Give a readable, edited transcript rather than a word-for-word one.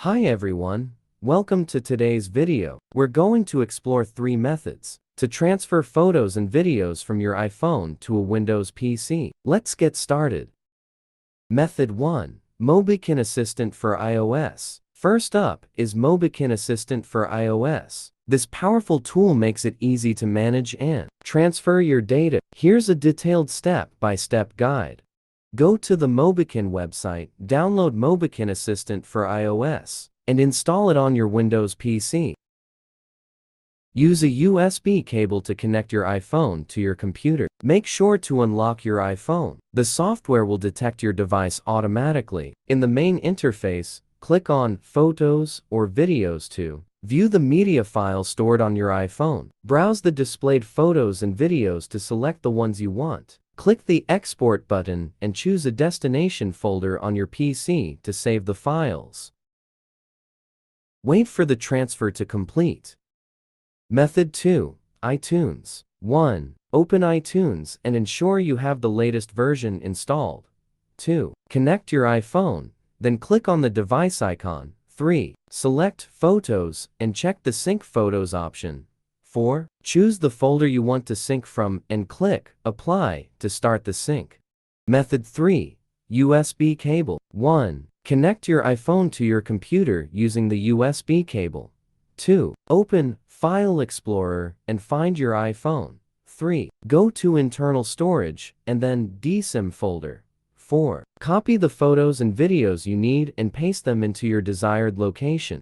Hi everyone, welcome to today's video. We're going to explore 3 methods to transfer photos and videos from your iPhone to a Windows PC. Let's get started. Method 1. MobiKin Assistant for iOS. First up is MobiKin Assistant for iOS. This powerful tool makes it easy to manage and transfer your data. Here's a detailed step-by-step guide. Go to the MobiKin website, download MobiKin Assistant for iOS, and install it on your Windows PC. Use a USB cable to connect your iPhone to your computer. Make sure to unlock your iPhone. The software will detect your device automatically. In the main interface, click on Photos or Videos to view the media file stored on your iPhone. Browse the displayed photos and videos to select the ones you want. Click the Export button and choose a destination folder on your PC to save the files. Wait for the transfer to complete. Method 2. iTunes. 1. Open iTunes and ensure you have the latest version installed. 2. Connect your iPhone, then click on the device icon. 3. Select Photos and check the Sync Photos option. 4. Choose the folder you want to sync from and click Apply to start the sync. Method 3. USB cable. 1. Connect your iPhone to your computer using the USB cable. 2. Open File Explorer and find your iPhone. 3. Go to Internal Storage and then DSIM folder. 4. Copy the photos and videos you need and paste them into your desired location.